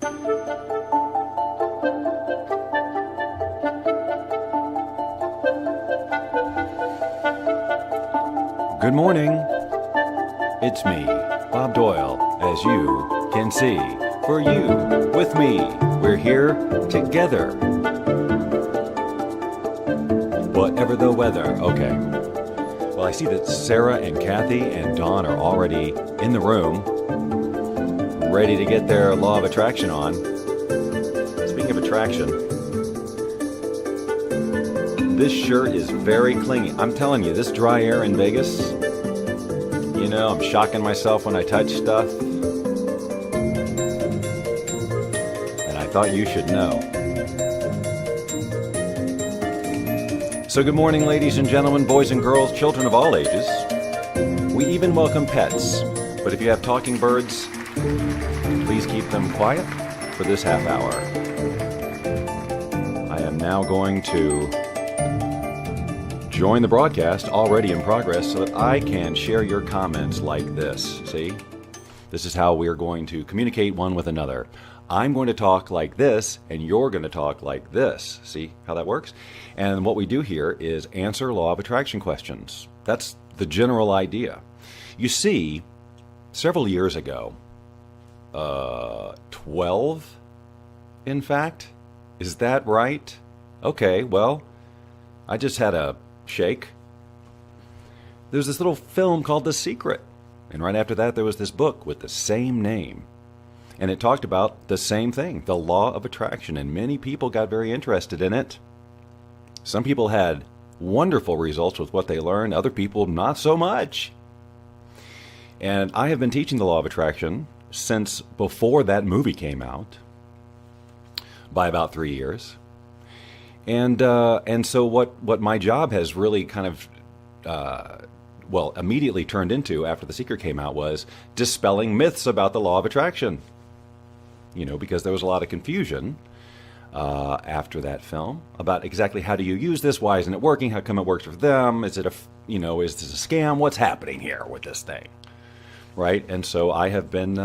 Good morning. It's me, Bob Doyle, as you can see. For you, with me, we're here together. Whatever the weather. Okay. Well, I see that Sarah and Kathy and Dawn are already in the room, ready to get their law of attraction on. Speaking of attraction, this shirt is very clingy. I'm telling you, this dry air in Vegas, you know, I'm shocking myself when I touch stuff. And I thought you should know. So good morning, ladies and gentlemen, boys and girls, children of all ages. We even welcome pets. But if you have talking birds, please keep them quiet for this half hour. I am now going to join the broadcast already in progress so that I can share your comments like this. See? This is how we're going to communicate one with another. I'm going to talk like this, and you're going to talk like this. See how that works? And what we do here is answer law of attraction questions. That's the general idea. You see, several years ago, 12, in fact, is that right? Okay, well, I just had a shake. There's this little film called The Secret. And right after that, there was this book with the same name. And it talked about the same thing, the law of attraction. And many people got very interested in it. Some people had wonderful results with what they learned. Other people, not so much. And I have been teaching the law of attraction since before that movie came out, by about 3 years. And so what my job has really kind of, immediately turned into after The Secret came out was dispelling myths about the law of attraction. You know, because there was a lot of confusion after that film about exactly how do you use this? Why isn't it working? How come it works for them? Is it is this a scam? What's happening here with this thing? Right? And so I have been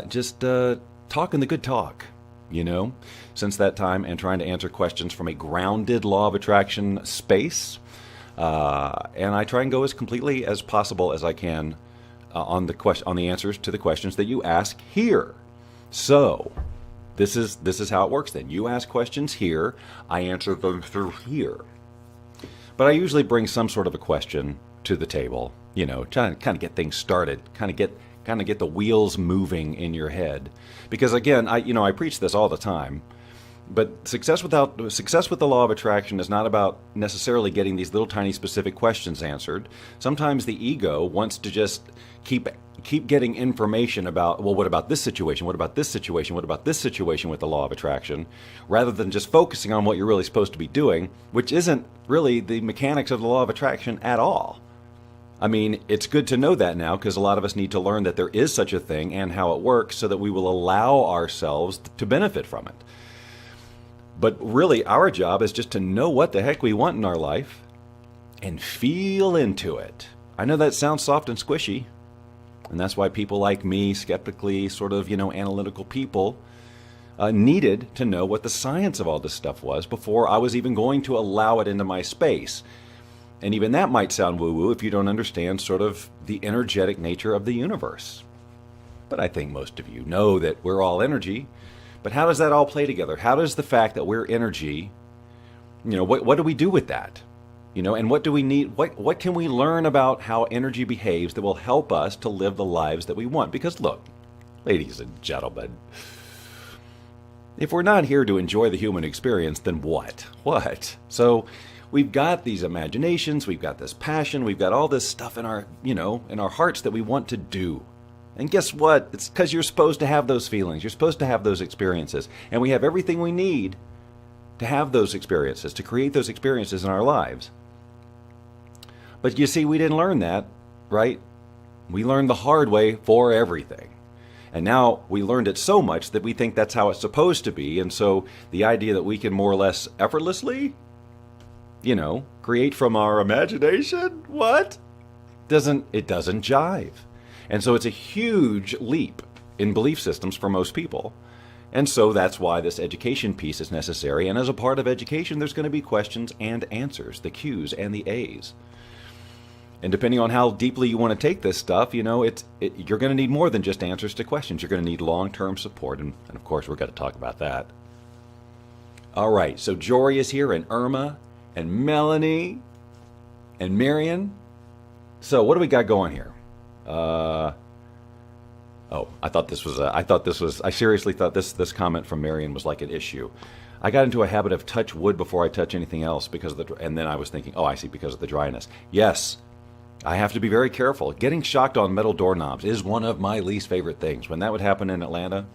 just talking the good talk, you know, since that time, and trying to answer questions from a grounded law of attraction space. And I try and go as completely as possible as I can on the answers to the questions that you ask here. So this is how it works then. You ask questions here, I answer them through here. But I usually bring some sort of a question to the table, you know, trying to kind of get things started, kind of get the wheels moving in your head. Because again, I preach this all the time, but success with the law of attraction is not about necessarily getting these little tiny specific questions answered. Sometimes the ego wants to just keep getting information about, well, what about this situation? What about this situation? What about this situation with the law of attraction? Rather than just focusing on what you're really supposed to be doing, which isn't really the mechanics of the law of attraction at all. I mean, it's good to know that now, because a lot of us need to learn that there is such a thing and how it works so that we will allow ourselves to benefit from it. But really, our job is just to know what the heck we want in our life and feel into it. I know that sounds soft and squishy, and that's why people like me, skeptically sort of, analytical people, needed to know what the science of all this stuff was before I was even going to allow it into my space. And even that might sound woo-woo if you don't understand sort of the energetic nature of the universe. But I think most of you know that we're all energy. But how does that all play together? How does the fact that we're energy, what do we do with that? And what do we need? What can we learn about how energy behaves that will help us to live the lives that we want? Because look, ladies and gentlemen, if we're not here to enjoy the human experience, then what? What? So we've got these imaginations, we've got this passion, we've got all this stuff in our, in our hearts that we want to do. And guess what? It's because you're supposed to have those feelings. You're supposed to have those experiences. And we have everything we need to have those experiences, to create those experiences in our lives. But you see, we didn't learn that, right? We learned the hard way for everything. And now we learned it so much that we think that's how it's supposed to be. And so the idea that we can more or less effortlessly, create from our imagination, it doesn't jive. And so it's a huge leap in belief systems for most people. And so that's why this education piece is necessary. And as a part of education, there's going to be questions and answers, the Q's and the A's. And depending on how deeply you want to take this stuff, you're going to need more than just answers to questions. You're going to need long-term support. And of course, we're going to talk about that. All right, so Jory is here, and Irma, and Melanie, and Marion. So what do we got going here? I seriously thought this comment from Marion was like an issue. I got into a habit of touch wood before I touch anything else and then I was thinking, I see, because of the dryness. Yes. I have to be very careful. Getting shocked on metal doorknobs is one of my least favorite things. When that would happen in Atlanta,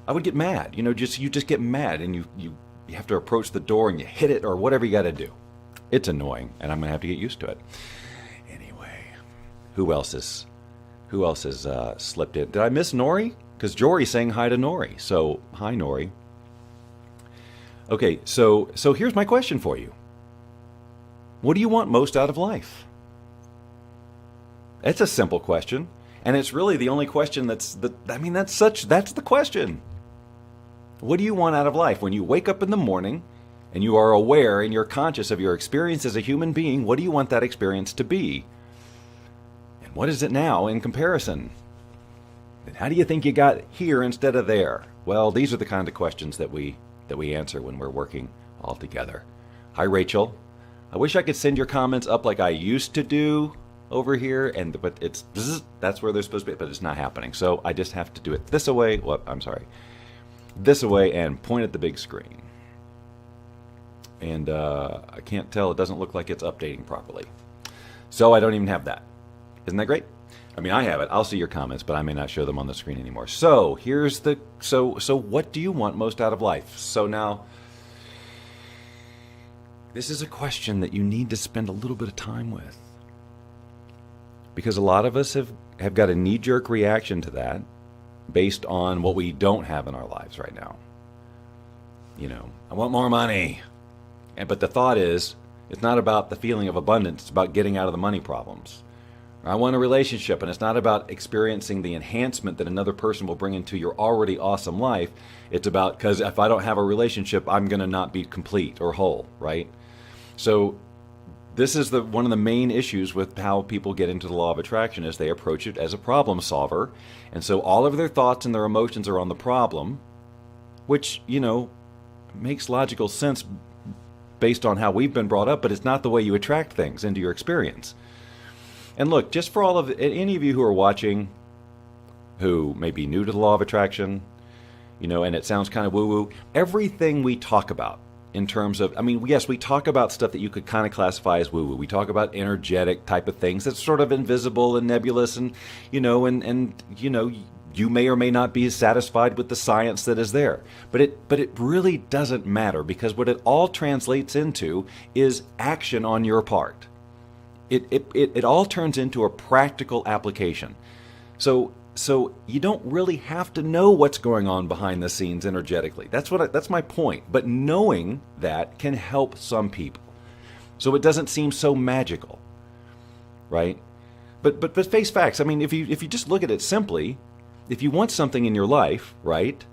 I would get mad. You just get mad, and you have to approach the door and you hit it or whatever you got to do. It's annoying, and I'm going to have to get used to it. Anyway, who else has slipped in? Did I miss Nori? Because Jory's saying hi to Nori. So, hi, Nori. Okay, so here's my question for you. What do you want most out of life? It's a simple question, and it's really the only question that's the question. What do you want out of life? When you wake up in the morning and you are aware and you're conscious of your experience as a human being, what do you want that experience to be? And what is it now in comparison? And how do you think you got here instead of there? Well, these are the kind of questions that we answer when we're working all together. Hi, Rachel. I wish I could send your comments up like I used to do over here, but that's where they're supposed to be, but it's not happening. So I just have to do it this way. This way, and point at the big screen. And I can't tell. It doesn't look like it's updating properly. So I don't even have that. Isn't that great? I mean, I have it. I'll see your comments, but I may not show them on the screen anymore. So here's so what do you want most out of life? So now, this is a question that you need to spend a little bit of time with. Because a lot of us have got a knee-jerk reaction to that based on what we don't have in our lives right now. I want more money. But the thought is, it's not about the feeling of abundance. It's about getting out of the money problems. I want a relationship, and it's not about experiencing the enhancement that another person will bring into your already awesome life. It's about, because if I don't have a relationship, I'm going to not be complete or whole, right? So this is one of the main issues with how people get into the law of attraction, is they approach it as a problem solver. And so all of their thoughts and their emotions are on the problem, which, makes logical sense based on how we've been brought up, but it's not the way you attract things into your experience. And look, just for any of you who are watching who may be new to the law of attraction, and it sounds kind of woo-woo, everything we talk about in terms of, yes, we talk about stuff that you could kind of classify as woo-woo. We talk about energetic type of things that's sort of invisible and nebulous, and, you may or may not be satisfied with the science that is there. But it really doesn't matter, because what it all translates into is action on your part. It all turns into a practical application. So you don't really have to know what's going on behind the scenes energetically. That's my point. But knowing that can help some people, so it doesn't seem so magical, right? But face facts. If you just look at it simply, if you want something in your life, right,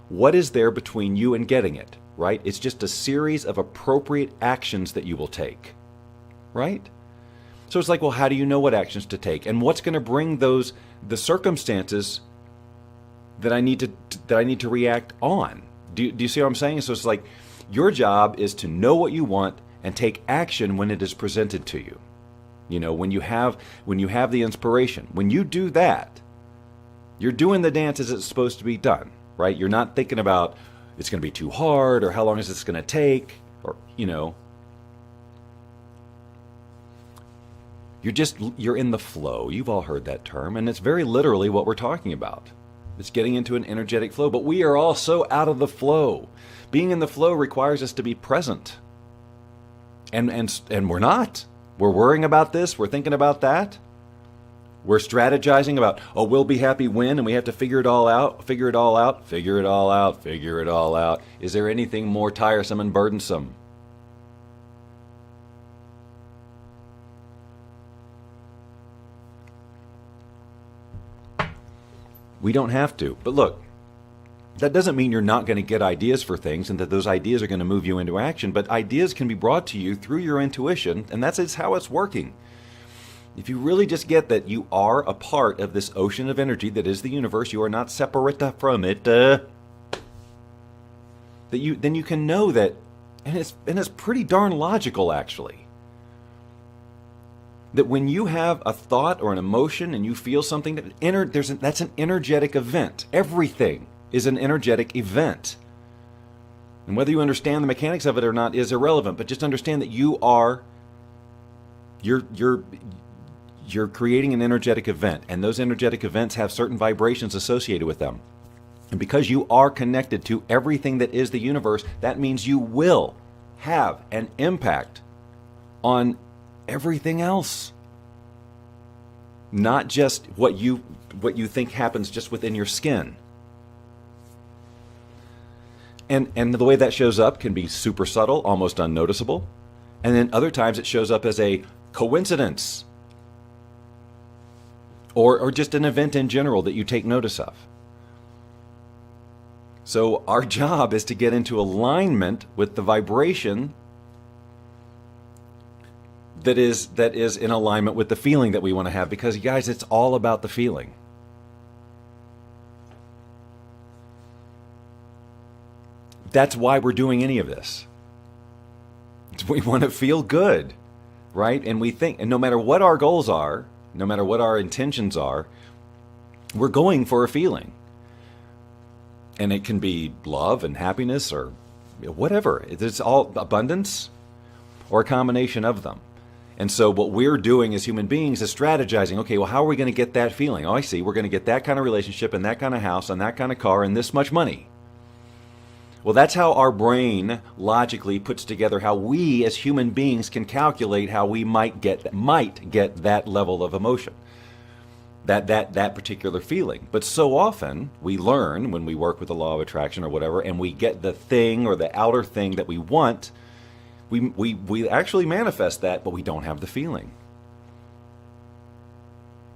what is there between you and getting it, right? It's just a series of appropriate actions that you will take, right? So it's like, well, how do you know what actions to take, and what's going to bring the circumstances that I need to react on? Do you see what I'm saying? So it's like, your job is to know what you want and take action when it is presented to you. When you have the inspiration, when you do that, you're doing the dance as it's supposed to be done, right? You're not thinking about it's going to be too hard, or how long is this going to take, or You're in the flow. You've all heard that term, and it's very literally what we're talking about. It's getting into an energetic flow, but we are all so out of the flow. Being in the flow requires us to be present. And we're not. We're worrying about this, we're thinking about that. We're strategizing about, we'll be happy when, and we have to figure it all out. Is there anything more tiresome and burdensome? We don't have to. But look, That doesn't mean you're not going to get ideas for things and that those ideas are going to move you into action, but ideas can be brought to you through your intuition, and that's how it's working. If you really just get that you are a part of this ocean of energy that is the universe, you are not separate from it, then you can know that, and it's pretty darn logical actually, that when you have a thought or an emotion and you feel something, that's an energetic event. Everything is an energetic event. And whether you understand the mechanics of it or not is irrelevant, but just understand that you're creating an energetic event, and those energetic events have certain vibrations associated with them. And because you are connected to everything that is the universe, that means you will have an impact on everything else. Not just what you think happens just within your skin. And the way that shows up can be super subtle, almost unnoticeable. And then other times it shows up as a coincidence. Or just an event in general that you take notice of. So our job is to get into alignment with the vibration that is in alignment with the feeling that we want to have, because guys, it's all about the feeling. That's why we're doing any of this. We want to feel good, right? And we think, and no matter what our goals are, no matter what our intentions are, we're going for a feeling. And it can be love and happiness or whatever. It's all abundance or a combination of them. And so what we're doing as human beings is strategizing. Okay, well, how are we going to get that feeling? Oh, I see. We're going to get that kind of relationship and that kind of house and that kind of car and this much money. Well, that's how our brain logically puts together how we as human beings can calculate how we might get that level of emotion, that particular feeling. But so often we learn when we work with the law of attraction or whatever, and we get the thing or the outer thing that we want, we actually manifest that, but we don't have the feeling.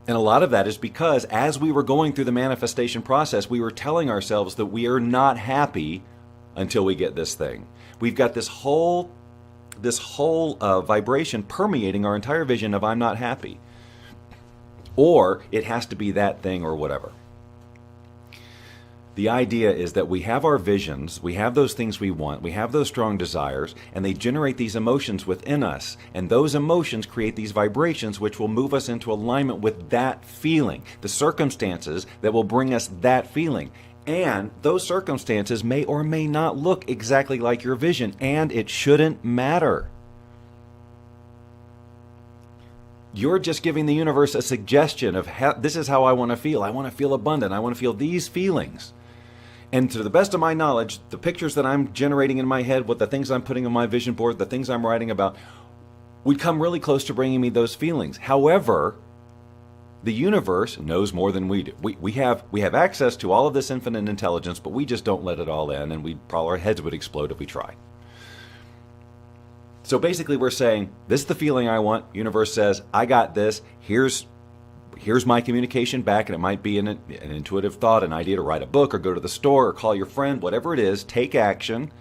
And a lot of that is because as we were going through the manifestation process, we were telling ourselves that we are not happy until we get this thing. We've got this whole vibration permeating our entire vision of I'm not happy. Or it has to be that thing or whatever. The idea is that we have our visions, we have those things we want, we have those strong desires, and they generate these emotions within us. And those emotions create these vibrations which will move us into alignment with that feeling, the circumstances that will bring us that feeling. And those circumstances may or may not look exactly like your vision, and it shouldn't matter. You're just giving the universe a suggestion of this is how I want to feel. I want to feel abundant. I want to feel these feelings. And to the best of my knowledge, the pictures that I'm generating in my head, what the things I'm putting on my vision board, the things I'm writing about, would come really close to bringing me those feelings. However, the universe knows more than we do. We have access to all of this infinite intelligence, but we just don't let it all in, and our heads would explode if we tried. So basically we're saying, this is the feeling I want. Universe says, I got this. Here's my communication back, and it might be an intuitive thought, an idea to write a book or go to the store or call your friend, whatever it is, take action.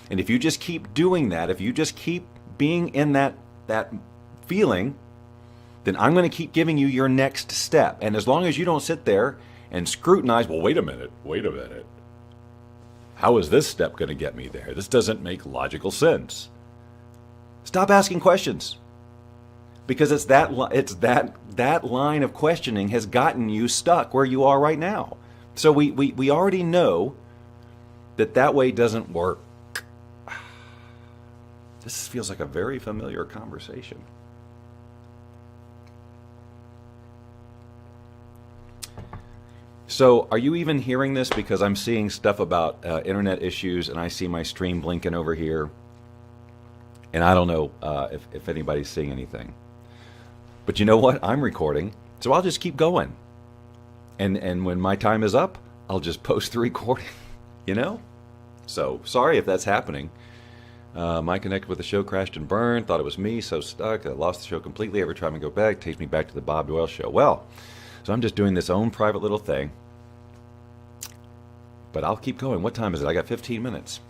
And if you just keep doing that, if you just keep being in that feeling, then I'm going to keep giving you your next step. And as long as you don't sit there and scrutinize, well, wait a minute. How is this step going to get me there? This doesn't make logical sense. Stop asking questions. Because it's that line of questioning has gotten you stuck where you are right now. So we already know that way doesn't work. This feels like a very familiar conversation. So are you even hearing this? Because I'm seeing stuff about internet issues, and I see my stream blinking over here. And I don't know if anybody's seeing anything. But you know what? I'm recording, so I'll just keep going. And when my time is up, I'll just post the recording, you know? So sorry if that's happening. My connect with the show crashed and burned. Thought it was me, so stuck. I lost the show completely. Every time I go back, it takes me back to the Bob Doyle show. Well, so I'm just doing this own private little thing. But I'll keep going. What time is it? I got 15 minutes.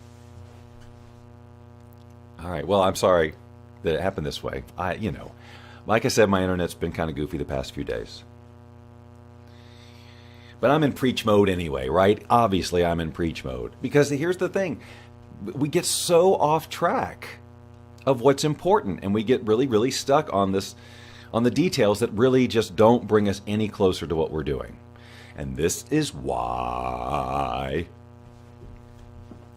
All right. Well, I'm sorry that it happened this way. Like I said, my internet's been kind of goofy the past few days. But I'm in preach mode anyway, right? Obviously, I'm in preach mode. Because here's the thing. We get so off track of what's important, and we get really, really stuck on the details that really just don't bring us any closer to what we're doing. And this is why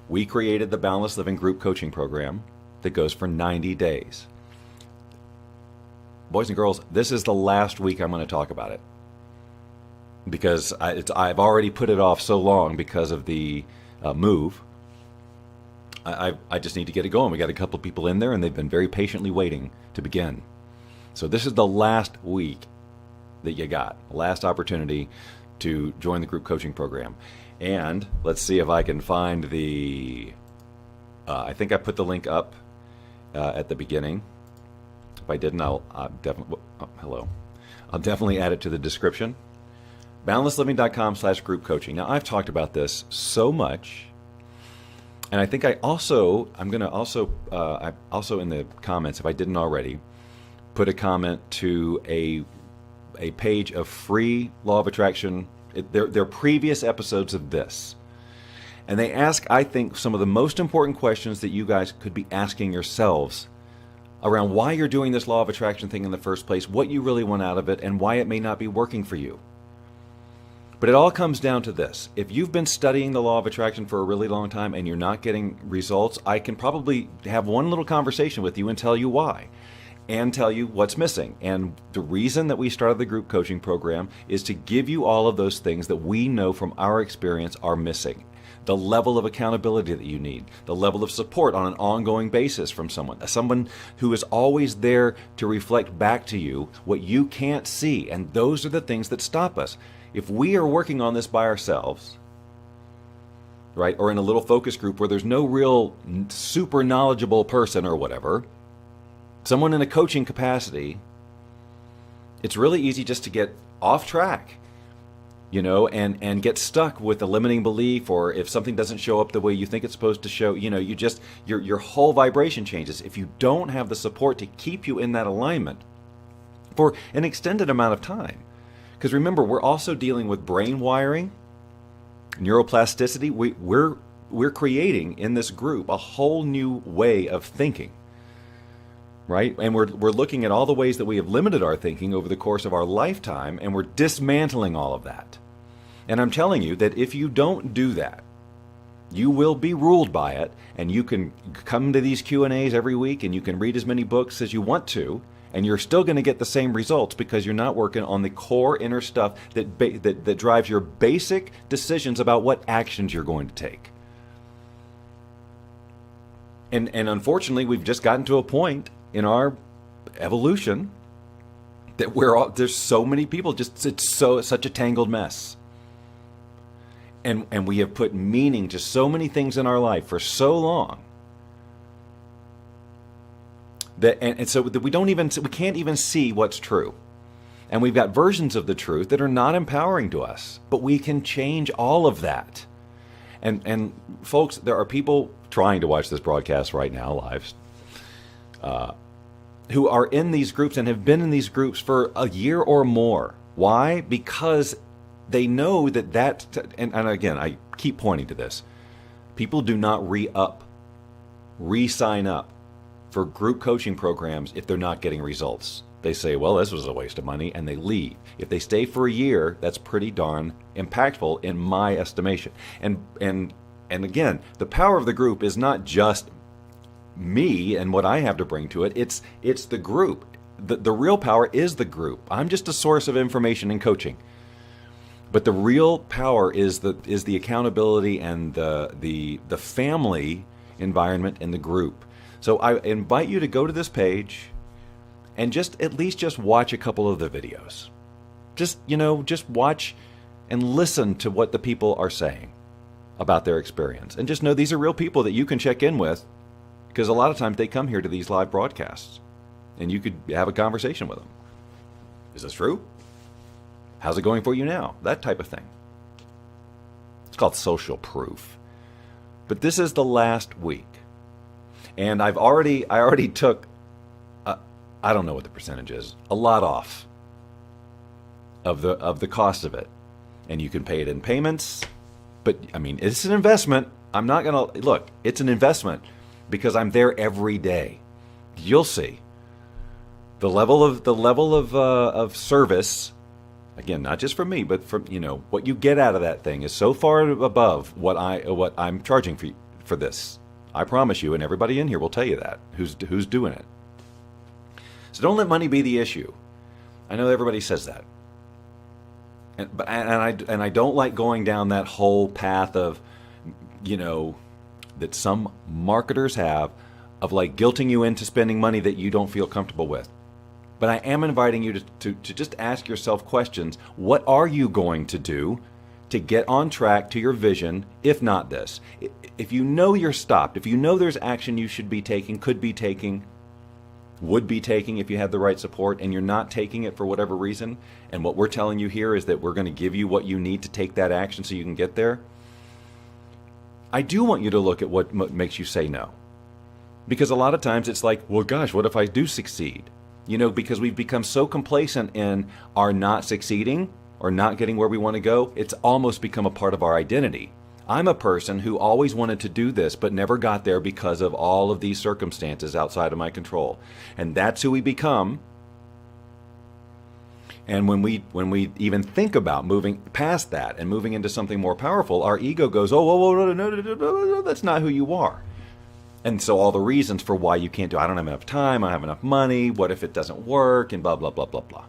we created the Balanced Living Group Coaching Program that goes for 90 days. Boys and girls, this is the last week I'm going to talk about it. Because I've already put it off so long because of the move. I just need to get it going. We got a couple people in there, and they've been very patiently waiting to begin. So this is the last week that you got, last opportunity to join the group coaching program. And let's see if I can find the. I think I put the link up at the beginning. If I didn't, I'll definitely. Hello. I'll definitely add it to the description. BalancedLiving.com/group coaching. Now, I've talked about this so much, and I think I also in the comments, if I didn't already, put a comment to a page of free Law of Attraction. They're previous episodes of this, and they ask, I think, some of the most important questions that you guys could be asking yourselves around why you're doing this Law of Attraction thing in the first place, what you really want out of it, and why it may not be working for you. But it all comes down to this. If you've been studying the Law of Attraction for a really long time and you're not getting results, I can probably have one little conversation with you and tell you why, and tell you what's missing. And the reason that we started the group coaching program is to give you all of those things that we know from our experience are missing. The level of accountability that you need, the level of support on an ongoing basis from someone who is always there to reflect back to you what you can't see. And those are the things that stop us. If we are working on this by ourselves, right, or in a little focus group where there's no real super knowledgeable person or whatever, someone in a coaching capacity, it's really easy just to get off track, and get stuck with a limiting belief, or if something doesn't show up the way you think it's supposed to show, your whole vibration changes. If you don't have the support to keep you in that alignment for an extended amount of time. Because remember, we're also dealing with brain wiring, neuroplasticity. We're creating in this group a whole new way of thinking, right? And we're looking at all the ways that we have limited our thinking over the course of our lifetime, and we're dismantling all of that. And I'm telling you that if you don't do that, you will be ruled by it, and you can come to these Q&As every week, and you can read as many books as you want to, and you're still going to get the same results because you're not working on the core inner stuff that drives your basic decisions about what actions you're going to take. And unfortunately, we've just gotten to a point in our evolution that there's so many people, it's such a tangled mess. And we have put meaning to so many things in our life for so long that so that we can't even see what's true. And we've got versions of the truth that are not empowering to us, but we can change all of that. And folks, there are people trying to watch this broadcast right now live, who are in these groups and have been in these groups for a year or more. Why? Because they know and again, I keep pointing to this. People do not re-sign up for group coaching programs if they're not getting results. They say, well, this was a waste of money, and they leave. If they stay for a year, that's pretty darn impactful in my estimation. And again, the power of the group is not just me and what I have to bring to it. It's the group. The real power is the group. I'm just a source of information and coaching. But the real power is the accountability and the family environment in the group. So I invite you to go to this page and at least watch a couple of the videos. Just watch and listen to what the people are saying about their experience. And just know these are real people that you can check in with, because a lot of times they come here to these live broadcasts and you could have a conversation with them. Is this true? How's it going for you now? That type of thing. It's called social proof. But this is the last week. And I already took, I don't know what the percentage is, a lot off of the cost of it. And you can pay it in payments. But, I mean, it's an investment. I'm not going to, look, it's an investment because I'm there every day. You'll see. The level of service, again, not just from me, but from, what you get out of that thing is so far above what I'm charging for this. I promise you, and everybody in here will tell you that, who's doing it. So don't let money be the issue. I know everybody says that. And I don't like going down that whole path of, that some marketers have of like guilting you into spending money that you don't feel comfortable with. But I am inviting you to just ask yourself questions. What are you going to do to get on track to your vision, if not this? If you know you're stopped, if you know there's action you should be taking, could be taking, would be taking if you had the right support, and you're not taking it for whatever reason, and what we're telling you here is that we're going to give you what you need to take that action so you can get there, I do want you to look at what makes you say no. Because a lot of times it's like, well, gosh, what if I do succeed? Because we've become so complacent in our not succeeding or not getting where we want to go, it's almost become a part of our identity. I'm a person who always wanted to do this, but never got there because of all of these circumstances outside of my control. And that's who we become. And when we even think about moving past that and moving into something more powerful, our ego goes, oh, whoa, no, that's not who you are. And so all the reasons for why you can't do, I don't have enough time, I don't have enough money, what if it doesn't work, and blah, blah, blah, blah, blah.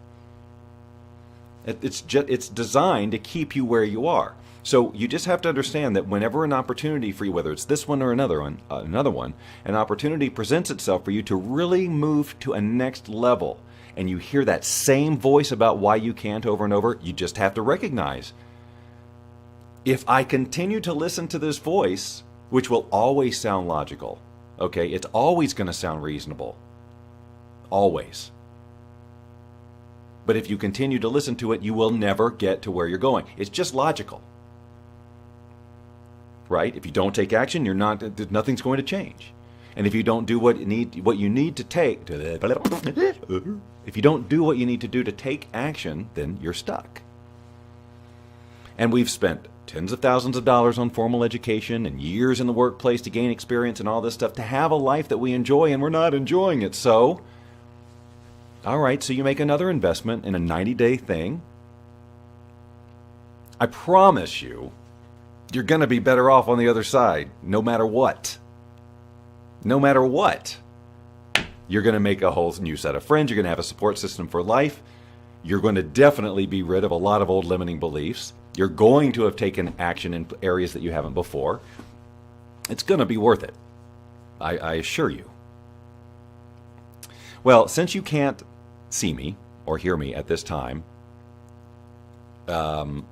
It's designed to keep you where you are. So you just have to understand that whenever an opportunity for you, whether it's this one or another one, an opportunity presents itself for you to really move to a next level, and you hear that same voice about why you can't over and over, you just have to recognize, if I continue to listen to this voice, which will always sound logical, okay? It's always going to sound reasonable. Always. But if you continue to listen to it, you will never get to where you're going. It's just logical. Right? If you don't take action, nothing's going to change. And if you don't do what you need to take, if you don't do what you need to do to take action, then you're stuck. And we've spent tens of thousands of dollars on formal education and years in the workplace to gain experience and all this stuff to have a life that we enjoy, and we're not enjoying it. So, all right, so you make another investment in a 90-day thing. I promise you, you're going to be better off on the other side, no matter what. No matter what. You're going to make a whole new set of friends. You're going to have a support system for life. You're going to definitely be rid of a lot of old limiting beliefs. You're going to have taken action in areas that you haven't before. It's going to be worth it. I assure you. Well, since you can't see me or hear me at this time, I'm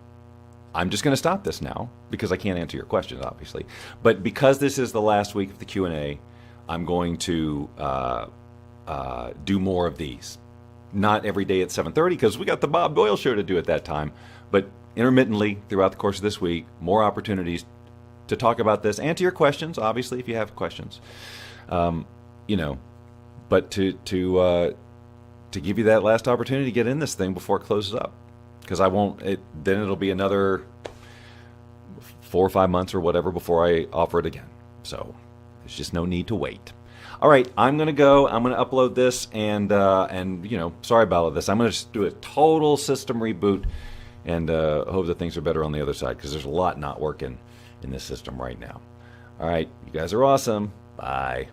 just going to stop this now because I can't answer your questions, obviously. But because this is the last week of the Q&A, I'm going to do more of these. Not every day at 7:30 because we got the Bob Doyle show to do at that time, but intermittently throughout the course of this week, more opportunities to talk about this, answer your questions, obviously, if you have questions. But to give you that last opportunity to get in this thing before it closes up, because then it'll be another 4 or 5 months or whatever before I offer it again. So there's just no need to wait. All right, I'm going to go. I'm going to upload this, and sorry about all this. I'm going to just do a total system reboot and hope that things are better on the other side, because there's a lot not working in this system right now. All right, you guys are awesome. Bye.